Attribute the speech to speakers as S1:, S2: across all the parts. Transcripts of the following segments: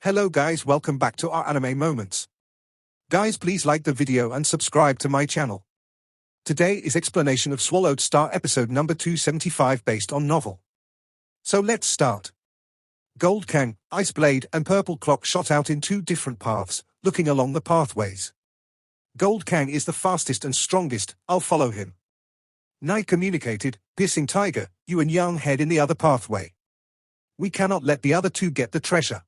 S1: Hello guys, welcome back to our anime moments. Guys, please like the video and subscribe to my channel. Today is explanation of Swallowed Star episode number 275 based on novel. So let's start. Gold Kang, Ice Blade and Purple Clock shot out in two different paths, looking along the pathways. Gold Kang is the fastest and strongest, I'll follow him. Night communicated, Piercing Tiger, you and Young head in the other pathway. We cannot let the other two get the treasure.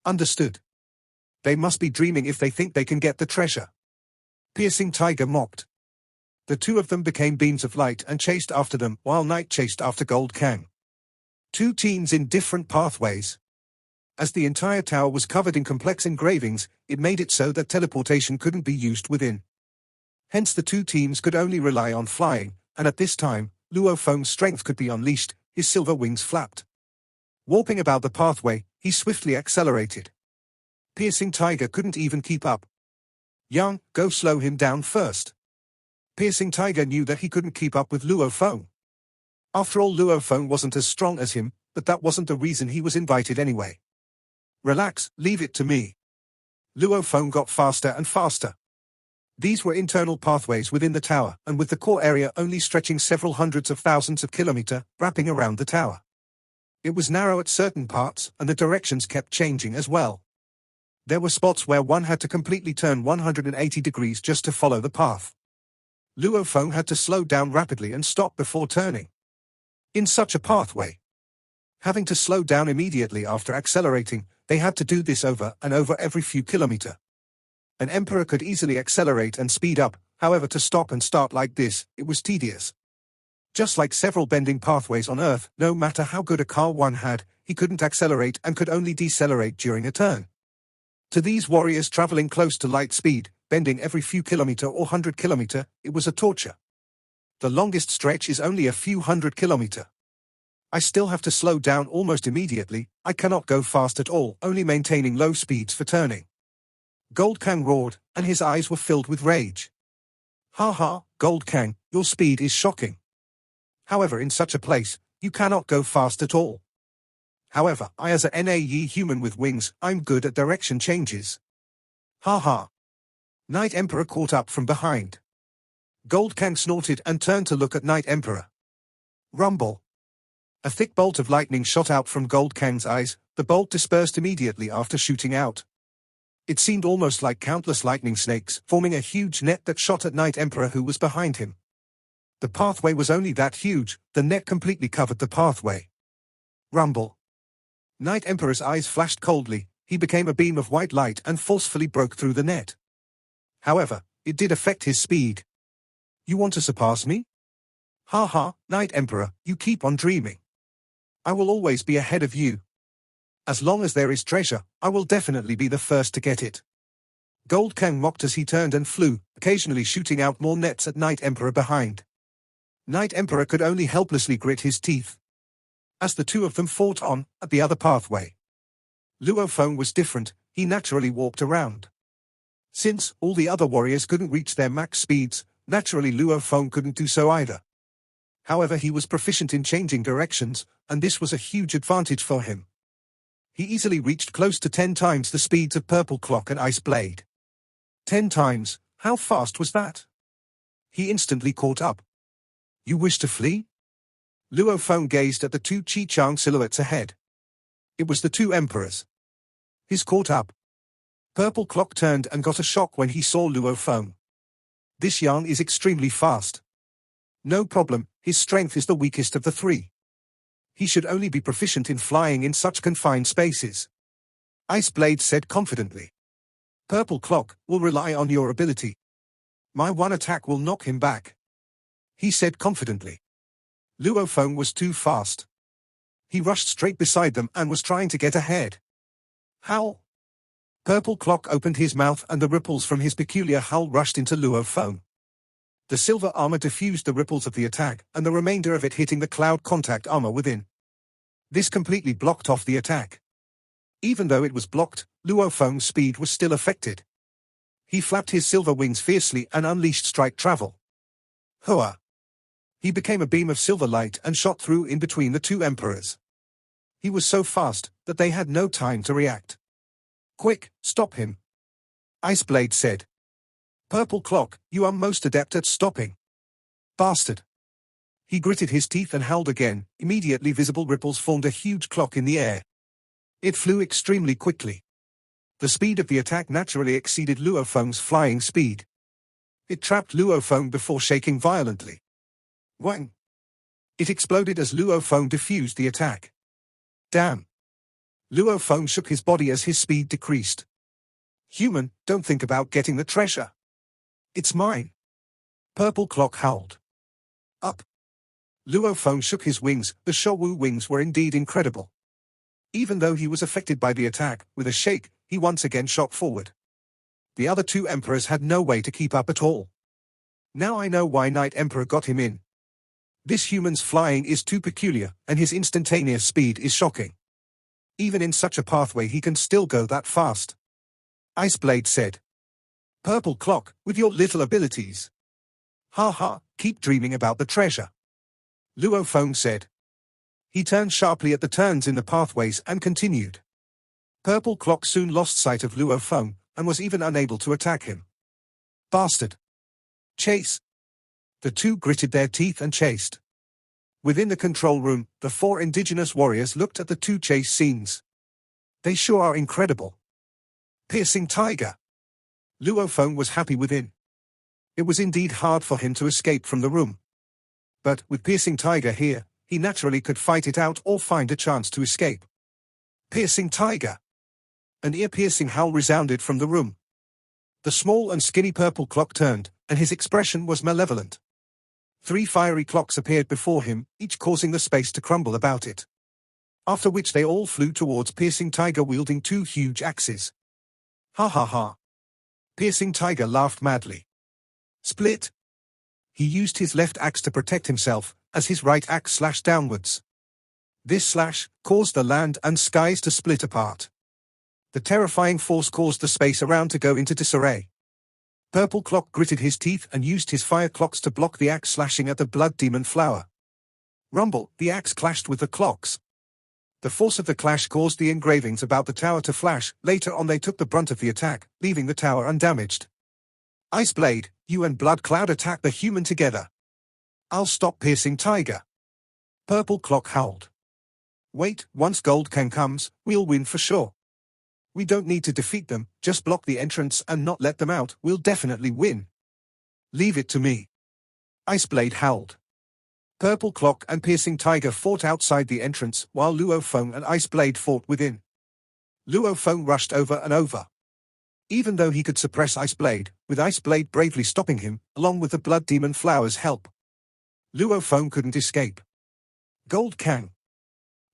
S1: Understood. They must be dreaming if they think they can get the treasure. Piercing Tiger mocked. The two of them became beams of light and chased after them while Night chased after Gold Kang. Two teens in different pathways. As the entire tower was covered in complex engravings, it made it so that teleportation couldn't be used within. Hence the two teams could only rely on flying, and at this time, Luo Feng's strength could be unleashed, his silver wings flapped. Warping about the pathway, he swiftly accelerated. Piercing Tiger couldn't even keep up. Young, go slow him down first. Piercing Tiger knew that he couldn't keep up with Luo Feng. After all, Luo Feng wasn't as strong as him, but that wasn't the reason he was invited anyway. Relax, leave it to me. Luo Feng got faster and faster. These were internal pathways within the tower, and with the core area only stretching several hundreds of thousands of kilometers, wrapping around the tower. It was narrow at certain parts, and the directions kept changing as well. There were spots where one had to completely turn 180 degrees just to follow the path. Luo Feng had to slow down rapidly and stop before turning. In such a pathway, having to slow down immediately after accelerating, they had to do this over and over every few kilometers. An emperor could easily accelerate and speed up, however to stop and start like this, it was tedious. Just like several bending pathways on Earth, no matter how good a car one had, he couldn't accelerate and could only decelerate during a turn. To these warriors traveling close to light speed, bending every few kilometers or 100 kilometers, it was a torture. The longest stretch is only a few hundred kilometers. I still have to slow down almost immediately, I cannot go fast at all, only maintaining low speeds for turning. Gold Kang roared, and his eyes were filled with rage. Ha ha, Gold Kang, your speed is shocking. However, in such a place, you cannot go fast at all. However, I as a NAE human with wings, I'm good at direction changes. Ha ha. Night Emperor caught up from behind. Gold Kang snorted and turned to look at Night Emperor. Rumble. A thick bolt of lightning shot out from Gold Kang's eyes, the bolt dispersed immediately after shooting out. It seemed almost like countless lightning snakes, forming a huge net that shot at Night Emperor who was behind him. The pathway was only that huge, the net completely covered the pathway. Rumble. Night Emperor's eyes flashed coldly, he became a beam of white light and forcefully broke through the net. However, it did affect his speed. You want to surpass me? Ha ha, Night Emperor, you keep on dreaming. I will always be ahead of you. As long as there is treasure, I will definitely be the first to get it. Gold Kang mocked as he turned and flew, occasionally shooting out more nets at Night Emperor behind. Night Emperor could only helplessly grit his teeth. As the two of them fought on, at the other pathway. Luo Feng was different, he naturally walked around. Since all the other warriors couldn't reach their max speeds, naturally Luo Feng couldn't do so either. However, he was proficient in changing directions, and this was a huge advantage for him. He easily reached close to 10 times the speeds of Purple Clock and Ice Blade. 10 times, how fast was that? He instantly caught up. You wish to flee? Luo Feng gazed at the two Chi-Chang silhouettes ahead. It was the two emperors. He's caught up. Purple Clock turned and got a shock when he saw Luo Feng. This Yang is extremely fast. No problem, his strength is the weakest of the three. He should only be proficient in flying in such confined spaces. Ice Blade said confidently. Purple Clock will rely on your ability. My one attack will knock him back. He said confidently. Luo Feng was too fast. He rushed straight beside them and was trying to get ahead. Howl! Purple Clock opened his mouth and the ripples from his peculiar howl rushed into Luo Feng. The silver armor diffused the ripples of the attack, and the remainder of it hitting the cloud contact armor within. This completely blocked off the attack. Even though it was blocked, Luo Feng's speed was still affected. He flapped his silver wings fiercely and unleashed strike travel. Hua! He became a beam of silver light and shot through in between the two emperors. He was so fast that they had no time to react. Quick, stop him. Iceblade said. Purple Clock, you are most adept at stopping. Bastard. He gritted his teeth and howled again. Immediately visible ripples formed a huge clock in the air. It flew extremely quickly. The speed of the attack naturally exceeded Luo Feng's flying speed. It trapped Luo Feng before shaking violently. Wang! It exploded as Luo Feng defused the attack. Damn! Luo Feng shook his body as his speed decreased. Human, don't think about getting the treasure. It's mine. Purple Clock howled. Up! Luo Feng shook his wings. The Shouwu wings were indeed incredible. Even though he was affected by the attack, with a shake, he once again shot forward. The other two emperors had no way to keep up at all. Now I know why Night Emperor got him in. This human's flying is too peculiar, and his instantaneous speed is shocking. Even in such a pathway he can still go that fast. Iceblade said. Purple Clock, with your little abilities. Ha ha, keep dreaming about the treasure. Luo Feng said. He turned sharply at the turns in the pathways and continued. Purple Clock soon lost sight of Luo Feng, and was even unable to attack him. Bastard. Chase. The two gritted their teeth and chased. Within the control room, the four indigenous warriors looked at the two chase scenes. They sure are incredible. Piercing Tiger. Luo Feng was happy within. It was indeed hard for him to escape from the room. But, with Piercing Tiger here, he naturally could fight it out or find a chance to escape. Piercing Tiger. An ear-piercing howl resounded from the room. The small and skinny Purple Clock turned, and his expression was malevolent. 3 fiery clocks appeared before him, each causing the space to crumble about it. After which they all flew towards Piercing Tiger wielding 2 huge axes. Ha ha ha. Piercing Tiger laughed madly. Split. He used his left axe to protect himself, as his right axe slashed downwards. This slash caused the land and skies to split apart. The terrifying force caused the space around to go into disarray. Purple Clock gritted his teeth and used his fire clocks to block the axe slashing at the Blood Demon Flower. Rumble, the axe clashed with the clocks. The force of the clash caused the engravings about the tower to flash. Later on they took the brunt of the attack, leaving the tower undamaged. Iceblade, you and Blood Cloud attack the human together. I'll stop Piercing Tiger. Purple Clock howled. Wait, once Gold Kang comes, we'll win for sure. We don't need to defeat them, just block the entrance and not let them out, we'll definitely win. Leave it to me. Iceblade howled. Purple Clock and Piercing Tiger fought outside the entrance, while Luo Feng and Iceblade fought within. Luo Feng rushed over and over. Even though he could suppress Iceblade, with Iceblade bravely stopping him, along with the Blood Demon Flower's help, Luo Feng couldn't escape. Gold Kang.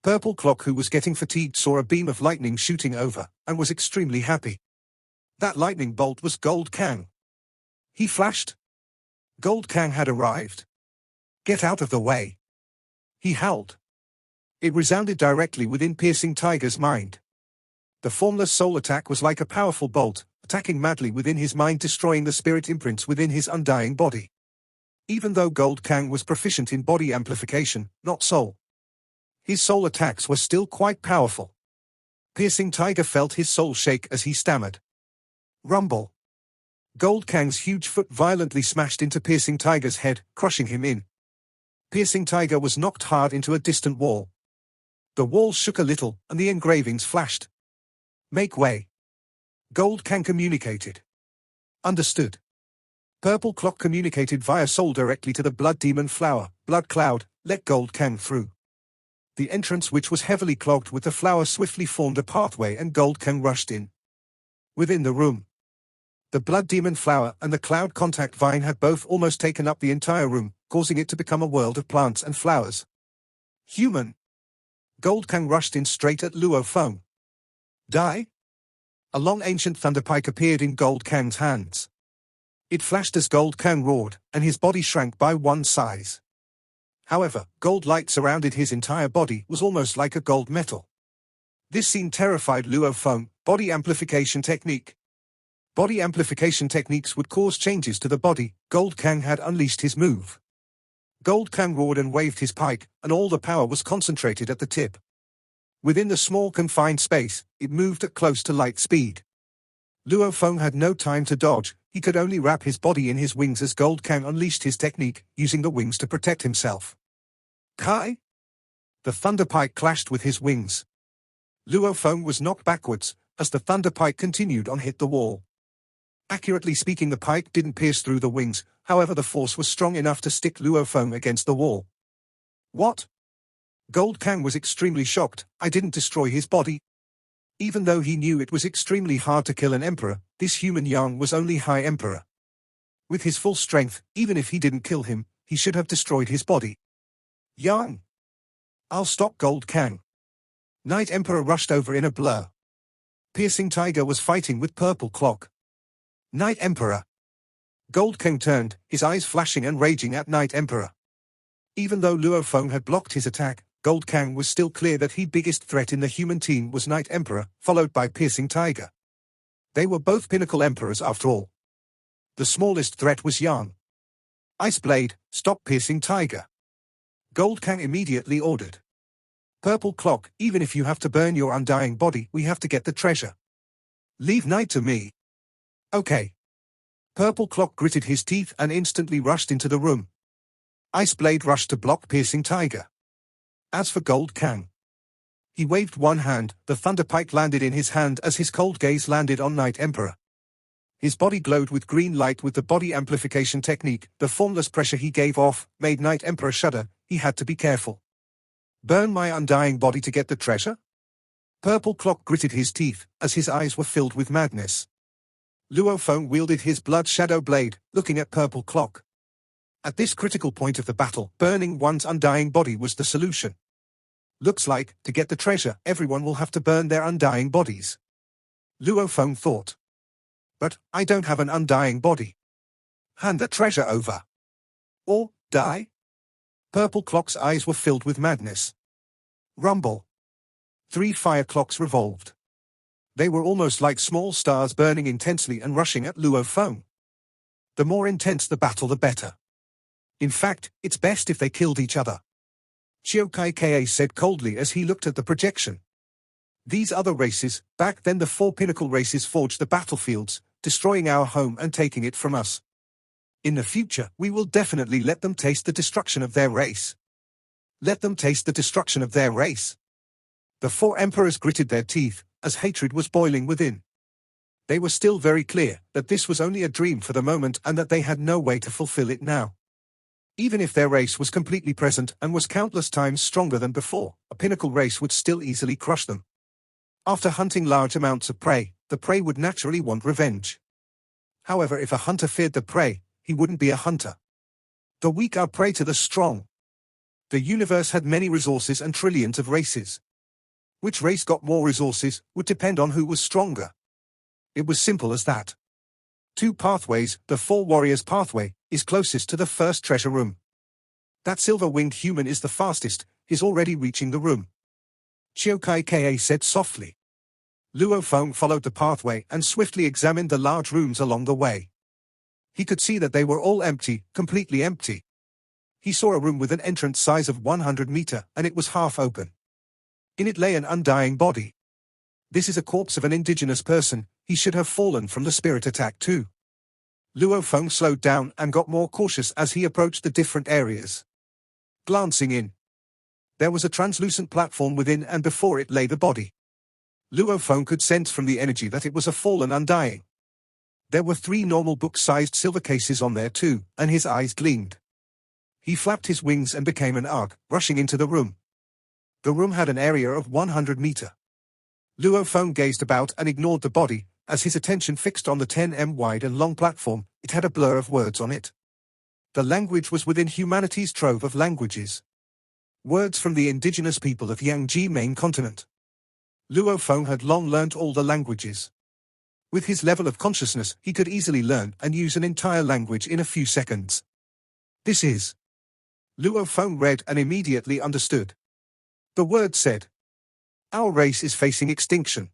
S1: Purple Clock, who was getting fatigued, saw a beam of lightning shooting over, and was extremely happy. That lightning bolt was Gold Kang. He flashed. Gold Kang had arrived. Get out of the way. He howled. It resounded directly within Piercing Tiger's mind. The formless soul attack was like a powerful bolt, attacking madly within his mind, destroying the spirit imprints within his undying body. Even though Gold Kang was proficient in body amplification, not soul, his soul attacks were still quite powerful. Piercing Tiger felt his soul shake as he stammered. Rumble. Gold Kang's huge foot violently smashed into Piercing Tiger's head, crushing him in. Piercing Tiger was knocked hard into a distant wall. The wall shook a little, and the engravings flashed. Make way. Gold Kang communicated. Understood. Purple Clock communicated via soul directly to the Blood Demon Flower. Blood Cloud, let Gold Kang through. The entrance, which was heavily clogged with the flower, swiftly formed a pathway and Gold Kang rushed in. Within the room, the Blood Demon Flower and the Cloud Contact Vine had both almost taken up the entire room, causing it to become a world of plants and flowers. Human. Gold Kang rushed in straight at Luo Feng. Die? A long ancient thunderpike appeared in Gold Kang's hands. It flashed as Gold Kang roared, and his body shrank by 1 size. However, gold light surrounded his entire body, was almost like a gold metal. This scene terrified Luo Feng. Body amplification technique. Body amplification techniques would cause changes to the body. Gold Kang had unleashed his move. Gold Kang roared and waved his pike, and all the power was concentrated at the tip. Within the small confined space, it moved at close to light speed. Luo Feng had no time to dodge, he could only wrap his body in his wings as Gold Kang unleashed his technique, using the wings to protect himself. Kai! The thunderpike clashed with his wings. Luo Feng was knocked backwards, as the thunderpike continued on hit the wall. Accurately speaking, the pike didn't pierce through the wings, however the force was strong enough to stick Luo Feng against the wall. What? Gold Kang was extremely shocked. I didn't destroy his body. Even though he knew it was extremely hard to kill an emperor, this human Yang was only High Emperor. With his full strength, even if he didn't kill him, he should have destroyed his body. Yang! I'll stop Gold Kang. Night Emperor rushed over in a blur. Piercing Tiger was fighting with Purple Clock. Night Emperor! Gold Kang turned, his eyes flashing and raging at Night Emperor. Even though Luo Feng had blocked his attack, Gold Kang was still clear that the biggest threat in the human team was Night Emperor, followed by Piercing Tiger. They were both pinnacle emperors after all. The smallest threat was Yang. Ice Blade, stop Piercing Tiger. Gold Kang immediately ordered. Purple Clock, even if you have to burn your undying body, we have to get the treasure. Leave Night to me. Okay. Purple Clock gritted his teeth and instantly rushed into the room. Ice Blade rushed to block Piercing Tiger. As for Gold Kang, he waved one hand, the thunderpike landed in his hand as his cold gaze landed on Night Emperor. His body glowed with green light with the body amplification technique. The formless pressure he gave off made Night Emperor shudder. He had to be careful. Burn my undying body to get the treasure? Purple Clock gritted his teeth, as his eyes were filled with madness. Luo Feng wielded his blood shadow blade, looking at Purple Clock. At this critical point of the battle, burning one's undying body was the solution. Looks like, to get the treasure, everyone will have to burn their undying bodies. Luo Feng thought. But, I don't have an undying body. Hand the treasure over. Or, die? Purple Clock's eyes were filled with madness. Rumble. 3 fire clocks revolved. They were almost like small stars burning intensely and rushing at Luo Feng. The more intense the battle, the better. In fact, it's best if they killed each other. Chiokai Ka said coldly as he looked at the projection. These other races, back then the 4 pinnacle races forged the battlefields, destroying our home and taking it from us. In the future, we will definitely let them taste the destruction of their race. Let them taste the destruction of their race. The 4 emperors gritted their teeth, as hatred was boiling within. They were still very clear that this was only a dream for the moment and that they had no way to fulfill it now. Even if their race was completely present and was countless times stronger than before, a pinnacle race would still easily crush them. After hunting large amounts of prey, the prey would naturally want revenge. However, if a hunter feared the prey, he wouldn't be a hunter. The weak are prey to the strong. The universe had many resources and trillions of races. Which race got more resources would depend on who was stronger. It was simple as that. 2 pathways, the 4 warriors pathway, is closest to the first treasure room. That silver-winged human is the fastest, he's already reaching the room. Chiokai Ka said softly. Luo Feng followed the pathway and swiftly examined the large rooms along the way. He could see that they were all empty, completely empty. He saw a room with an entrance size of 100 meters, and it was half open. In it lay an undying body. This is a corpse of an indigenous person, he should have fallen from the spirit attack too. Luo Feng slowed down and got more cautious as he approached the different areas. Glancing in, there was a translucent platform within, and before it lay the body. Luo Feng could sense from the energy that it was a fallen undying. There were 3 normal book-sized silver cases on there too, and his eyes gleamed. He flapped his wings and became an arc, rushing into the room. The room had an area of 100 meters. Luo Feng gazed about and ignored the body, as his attention fixed on the 10 wide and long platform. It had a blur of words on it. The language was within humanity's trove of languages. Words from the indigenous people of Yangji main continent. Luo Feng had long learnt all the languages. With his level of consciousness, he could easily learn and use an entire language in a few seconds. This is. Luo Feng read and immediately understood. The word said, our race is facing extinction.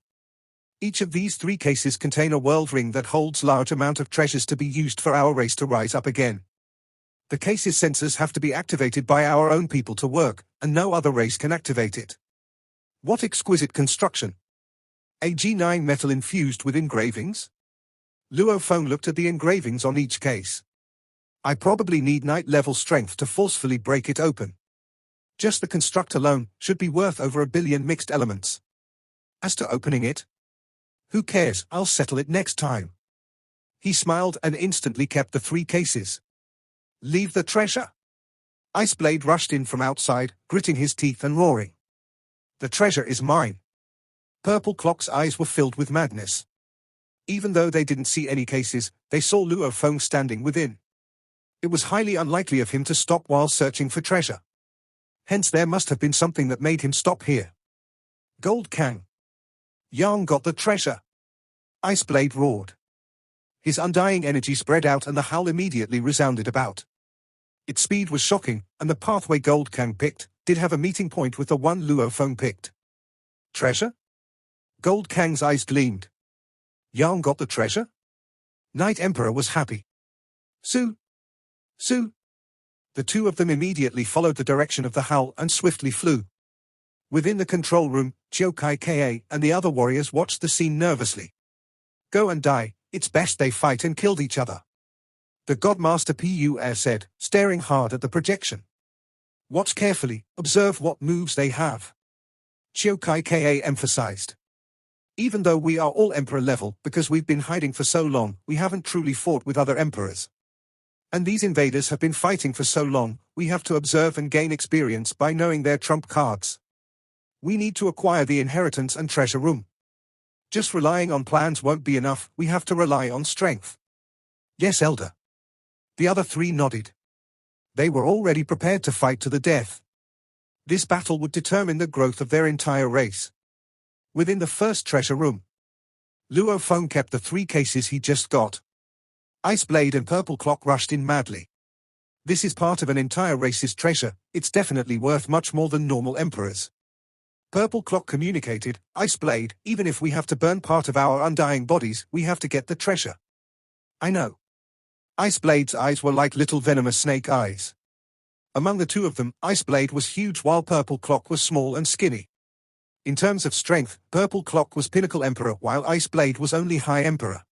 S1: Each of these 3 cases contain a world ring that holds large amount of treasures to be used for our race to rise up again. The case's sensors have to be activated by our own people to work, and no other race can activate it. What exquisite construction! A G9 metal infused with engravings? Luo Feng looked at the engravings on each case. I probably need night-level strength to forcefully break it open. Just the construct alone should be worth over 1 billion mixed elements. As to opening it, who cares, I'll settle it next time. He smiled and instantly kept the 3 cases. Leave the treasure. Iceblade rushed in from outside, gritting his teeth and roaring. The treasure is mine. Purple Clock's eyes were filled with madness. Even though they didn't see any cases, they saw Luo Feng standing within. It was highly unlikely of him to stop while searching for treasure. Hence there must have been something that made him stop here. Gold Kang. Yang got the treasure. Iceblade roared. His undying energy spread out and the howl immediately resounded about. Its speed was shocking, and the pathway Gold Kang picked did have a meeting point with the one Luo Feng picked. Treasure? Gold Kang's eyes gleamed. Yang got the treasure? Night Emperor was happy. Su! Su! The two of them immediately followed the direction of the howl and swiftly flew. Within the control room, Chiokai Ka and the other warriors watched the scene nervously. Go and die, it's best they fight and killed each other. The Godmaster Pu said, staring hard at the projection. Watch carefully, observe what moves they have. Chiokai Ka emphasized. Even though we are all Emperor level because we've been hiding for so long, we haven't truly fought with other Emperors. And these invaders have been fighting for so long, we have to observe and gain experience by knowing their trump cards. We need to acquire the inheritance and treasure room. Just relying on plans won't be enough, we have to rely on strength. Yes, Elder. The other 3 nodded. They were already prepared to fight to the death. This battle would determine the growth of their entire race. Within the first treasure room, Luo Feng kept the 3 cases he just got. Iceblade and Purple Clock rushed in madly. This is part of an entire race's treasure, it's definitely worth much more than normal emperors. Purple Clock communicated, Iceblade, even if we have to burn part of our undying bodies, we have to get the treasure. I know. Iceblade's eyes were like little venomous snake eyes. Among the 2 of them, Iceblade was huge while Purple Clock was small and skinny. In terms of strength, Purple Clock was Pinnacle Emperor while Iceblade was only High Emperor.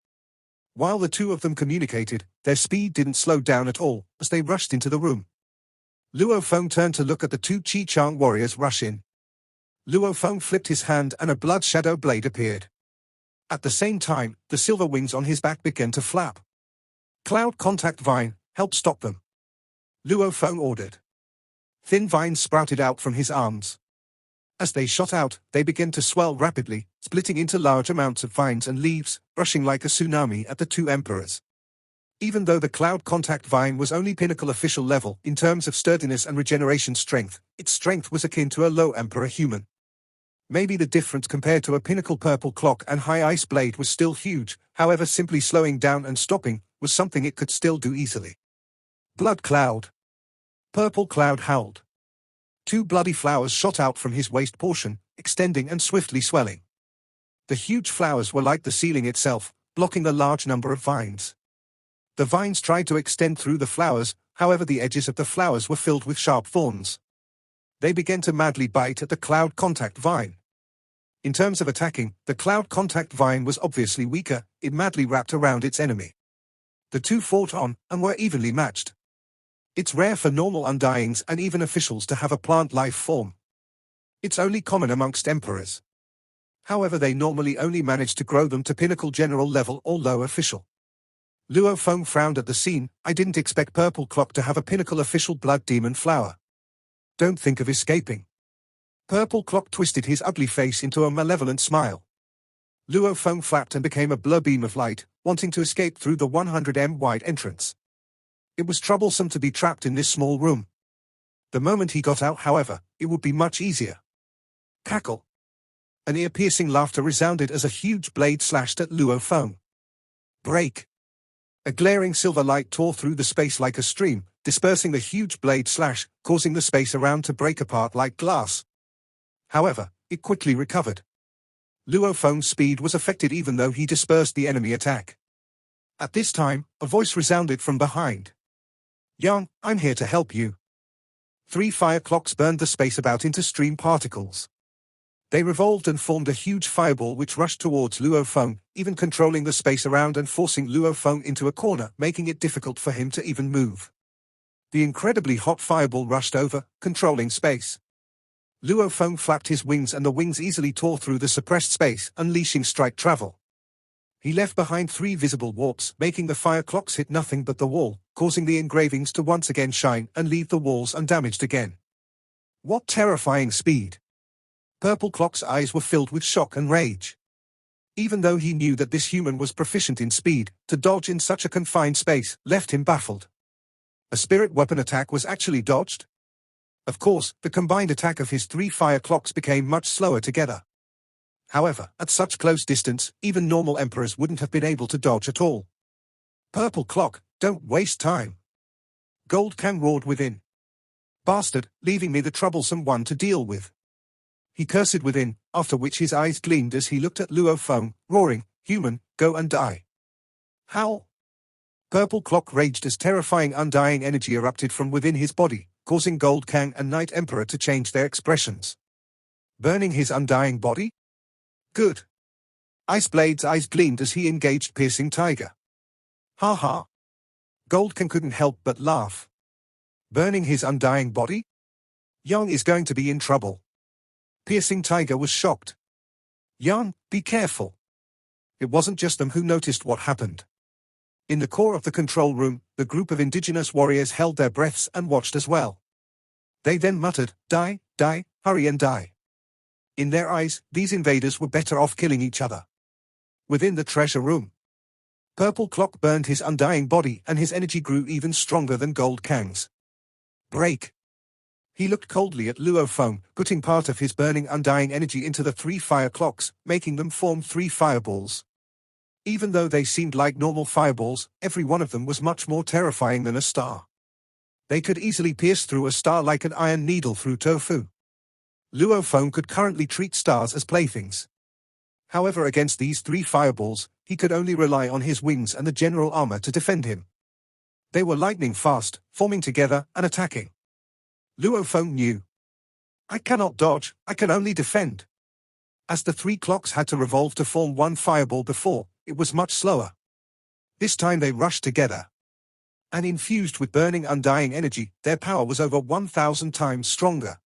S1: While the 2 of them communicated, their speed didn't slow down at all as they rushed into the room. Luo Feng turned to look at the 2 Chi-Chang warriors rush in. Luo Feng flipped his hand and a blood shadow blade appeared. At the same time, the silver wings on his back began to flap. Cloud Contact Vine, help stop them. Luo Feng ordered. Thin vines sprouted out from his arms. As they shot out, they began to swell rapidly, splitting into large amounts of vines and leaves, rushing like a tsunami at the 2 emperors. Even though the Cloud Contact Vine was only pinnacle official level in terms of sturdiness and regeneration strength, its strength was akin to a low emperor human. Maybe the difference compared to a pinnacle Purple Clock and High Ice Blade was still huge, however simply slowing down and stopping was something it could still do easily. Blood Cloud. Purple Cloud howled. 2 bloody flowers shot out from his waist portion, extending and swiftly swelling. The huge flowers were like the ceiling itself, blocking a large number of vines. The vines tried to extend through the flowers, however the edges of the flowers were filled with sharp thorns. They began to madly bite at the Cloud Contact Vine. In terms of attacking, the Cloud Contact Vine was obviously weaker, it madly wrapped around its enemy. The 2 fought on, and were evenly matched. It's rare for normal undyings and even officials to have a plant life form. It's only common amongst emperors. However, they normally only manage to grow them to pinnacle general level or low official. Luo Feng frowned at the scene. I didn't expect Purple Clock to have a pinnacle official blood demon flower. Don't think of escaping. Purple Clock twisted his ugly face into a malevolent smile. Luo Feng flapped and became a blur beam of light, wanting to escape through the 100m wide entrance. It was troublesome to be trapped in this small room. The moment he got out, however, it would be much easier. Cackle. An ear-piercing laughter resounded as a huge blade slashed at Luo Feng. Break. A glaring silver light tore through the space like a stream, dispersing the huge blade slash, causing the space around to break apart like glass. However, it quickly recovered. Luo Feng's speed was affected even though he dispersed the enemy attack. At this time, a voice resounded from behind. Yang, I'm here to help you. 3 fire clocks burned the space about into stream particles. They revolved and formed a huge fireball which rushed towards Luo Feng, even controlling the space around and forcing Luo Feng into a corner, making it difficult for him to even move. The incredibly hot fireball rushed over, controlling space. Luo Feng flapped his wings and the wings easily tore through the suppressed space, unleashing strike travel. He left behind 3 visible warps, making the fire clocks hit nothing but the wall, causing the engravings to once again shine and leave the walls undamaged again. What terrifying speed! Purple Clock's eyes were filled with shock and rage. Even though he knew that this human was proficient in speed, to dodge in such a confined space left him baffled. A spirit weapon attack was actually dodged? Of course, the combined attack of his 3 fire clocks became much slower together. However, at such close distance, even normal emperors wouldn't have been able to dodge at all. Purple Clock, don't waste time! Gold Kang roared within. Bastard, leaving me the troublesome one to deal with. He cursed within, after which his eyes gleamed as he looked at Luo Feng, roaring, "Human, go and die." How? Purple Clock raged as terrifying undying energy erupted from within his body, causing Gold Kang and Night Emperor to change their expressions. Burning his undying body? Good. Ice Blade's eyes gleamed as he engaged Piercing Tiger. Ha ha. Gold Kang couldn't help but laugh. Burning his undying body? Yang is going to be in trouble. Piercing Tiger was shocked. Yang, be careful. It wasn't just them who noticed what happened. In the core of the control room, the group of indigenous warriors held their breaths and watched as well. They then muttered, "Die, die, hurry and die." In their eyes, these invaders were better off killing each other. Within the treasure room, Purple Clock burned his undying body and his energy grew even stronger than Gold Kang's. Break! He looked coldly at Luo Feng, putting part of his burning undying energy into the 3 fire clocks, making them form 3 fireballs. Even though they seemed like normal fireballs, every one of them was much more terrifying than a star. They could easily pierce through a star like an iron needle through tofu. Luo Feng could currently treat stars as playthings. However, against these 3 fireballs, he could only rely on his wings and the general armor to defend him. They were lightning fast, forming together and attacking. Luo Feng knew. I cannot dodge, I can only defend. As the 3 clocks had to revolve to form 1 fireball before, it was much slower. This time they rushed together. And infused with burning undying energy, their power was over 1,000 times stronger.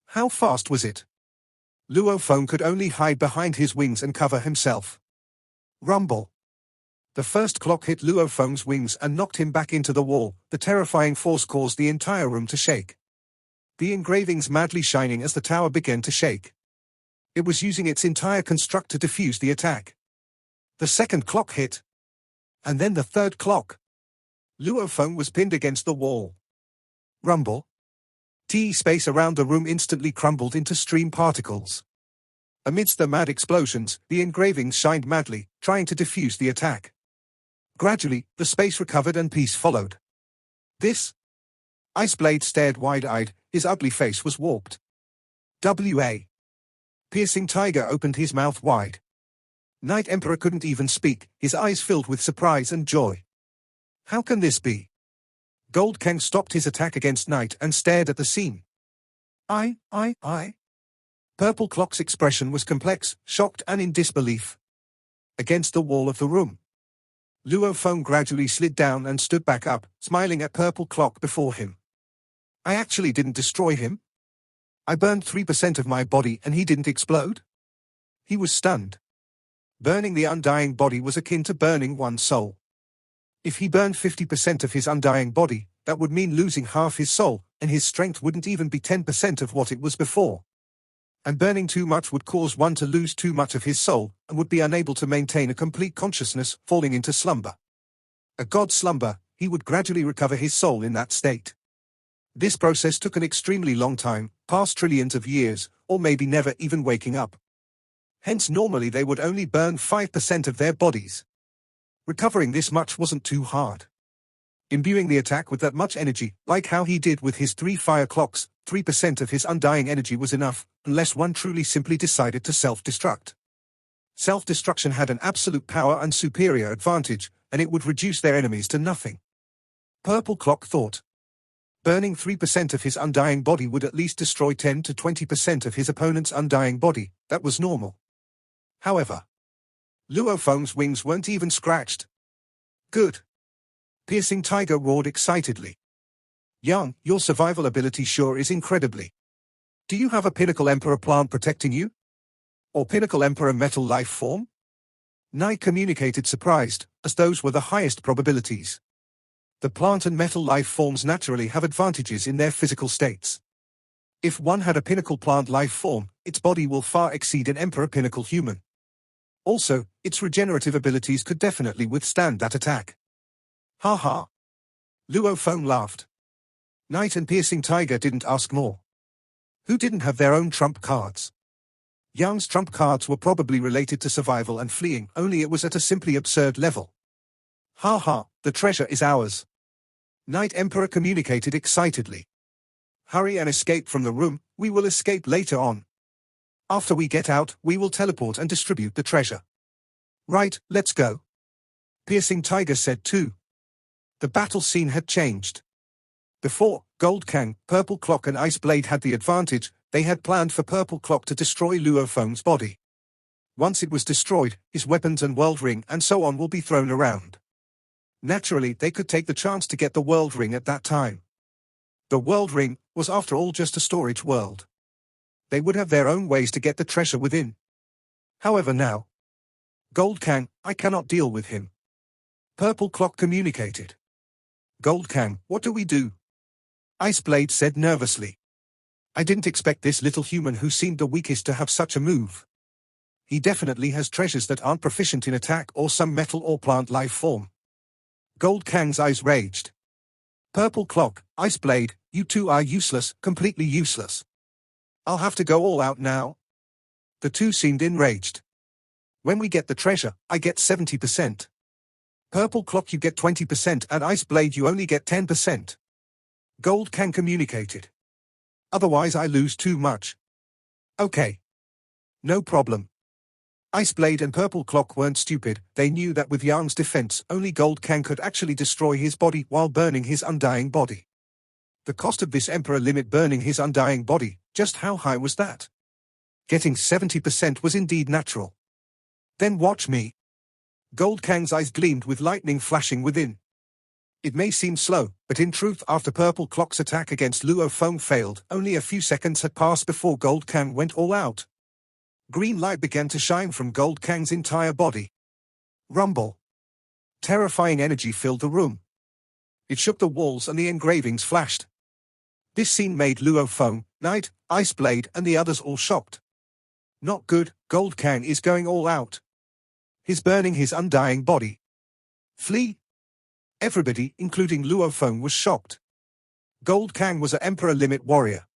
S1: How fast was it? Luo Feng could only hide behind his wings and cover himself. Rumble. The first clock hit Luo Feng's wings and knocked him back into the wall. The terrifying force caused the entire room to shake. The engravings madly shining as the tower began to shake. It was using its entire construct to defuse the attack. The second clock hit. And then the third clock. Luo Feng was pinned against the wall. Rumble. Space around the room instantly crumbled into stream particles. Amidst the mad explosions, the engravings shined madly, trying to defuse the attack. Gradually, the space recovered and peace followed. This? Iceblade stared wide-eyed, his ugly face was warped. W.A. Piercing Tiger opened his mouth wide. Night Emperor couldn't even speak, his eyes filled with surprise and joy. How can this be? Gold Kang stopped his attack against Night and stared at the scene. I. Purple Clock's expression was complex, shocked and in disbelief. Against the wall of the room, Luo Feng gradually slid down and stood back up, smiling at Purple Clock before him. I actually didn't destroy him. I burned 3% of my body and he didn't explode? He was stunned. Burning the undying body was akin to burning one's soul. If he burned 50% of his undying body, that would mean losing half his soul, and his strength wouldn't even be 10% of what it was before. And burning too much would cause one to lose too much of his soul, and would be unable to maintain a complete consciousness, falling into slumber. A god's slumber, he would gradually recover his soul in that state. This process took an extremely long time, past trillions of years, or maybe never even waking up. Hence normally they would only burn 5% of their bodies. Recovering this much wasn't too hard. Imbuing the attack with that much energy, like how he did with his 3 fire clocks, 3% of his undying energy was enough, unless one truly simply decided to self-destruct. Self-destruction had an absolute power and superior advantage, and it would reduce their enemies to nothing. Purple Clock thought. Burning 3% of his undying body would at least destroy 10 to 20% of his opponent's undying body. That was normal. However, Luo Feng's wings weren't even scratched. Good. Piercing Tiger roared excitedly. Yang, your survival ability sure is incredibly. Do you have a Pinnacle Emperor plant protecting you? Or Pinnacle Emperor metal life form? Nai communicated surprised, as those were the highest probabilities. The plant and metal life forms naturally have advantages in their physical states. If one had a pinnacle plant life form, its body will far exceed an Emperor pinnacle human. Also, its regenerative abilities could definitely withstand that attack. Ha ha. Luo Feng laughed. Knight and Piercing Tiger didn't ask more. Who didn't have their own trump cards? Yang's trump cards were probably related to survival and fleeing, only it was at a simply absurd level. Ha ha, the treasure is ours. Knight Emperor communicated excitedly. Hurry and escape from the room, we will escape later on. After we get out, we will teleport and distribute the treasure. Right, let's go. Piercing Tiger said too. The battle scene had changed. Before, Gold Kang, Purple Clock and Ice Blade had the advantage. They had planned for Purple Clock to destroy Luo Feng's body. Once it was destroyed, his weapons and world ring and so on will be thrown around. Naturally, they could take the chance to get the world ring at that time. The world ring was after all just a storage world. They would have their own ways to get the treasure within. However now, Gold Kang, I cannot deal with him. Purple Clock communicated. Gold Kang, what do we do? Ice Blade said nervously. I didn't expect this little human who seemed the weakest to have such a move. He definitely has treasures that aren't proficient in attack or some metal or plant life form. Gold Kang's eyes raged. Purple Clock, Ice Blade, you two are useless, completely useless. I'll have to go all out now. The two seemed enraged. When we get the treasure, I get 70%. Purple Clock you get 20% and Ice Blade you only get 10%. Gold Kang communicated. Otherwise I lose too much. Okay. No problem. Ice Blade and Purple Clock weren't stupid, they knew that with Yang's defense, only Gold Kang could actually destroy his body while burning his undying body. The cost of this Emperor limit burning his undying body, just how high was that? Getting 70% was indeed natural. Then watch me. Gold Kang's eyes gleamed with lightning flashing within. It may seem slow, but in truth after Purple Clock's attack against Luo Feng failed, only a few seconds had passed before Gold Kang went all out. Green light began to shine from Gold Kang's entire body. Rumble. Terrifying energy filled the room. It shook the walls and the engravings flashed. This scene made Luo Feng, Knight, Ice Blade and the others all shocked. Not good, Gold Kang is going all out. He's burning his undying body. Flee? Everybody, including Luo Feng, was shocked. Gold Kang was an Emperor limit warrior.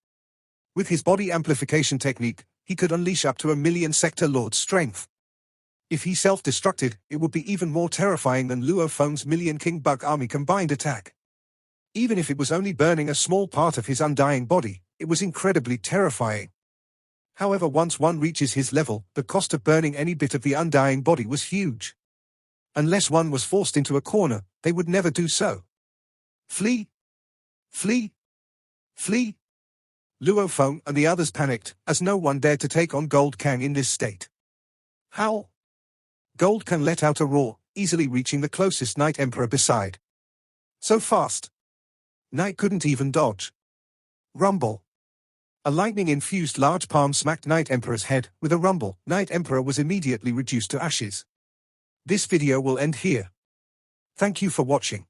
S1: With his body amplification technique, he could unleash up to 1,000,000 Sector Lord's strength. If he self-destructed, it would be even more terrifying than Luo Feng's Million King Bug Army combined attack. Even if it was only burning a small part of his undying body, it was incredibly terrifying. However, once one reaches his level, the cost of burning any bit of the undying body was huge. Unless one was forced into a corner, they would never do so. Flee! Flee! Flee! Luo Feng and the others panicked, as no one dared to take on Gold Kang in this state. How? Gold Kang let out a roar, easily reaching the closest Night Emperor beside. So fast. Night couldn't even dodge. Rumble. A lightning-infused large palm smacked Night Emperor's head. With a rumble, Night Emperor was immediately reduced to ashes. This video will end here. Thank you for watching.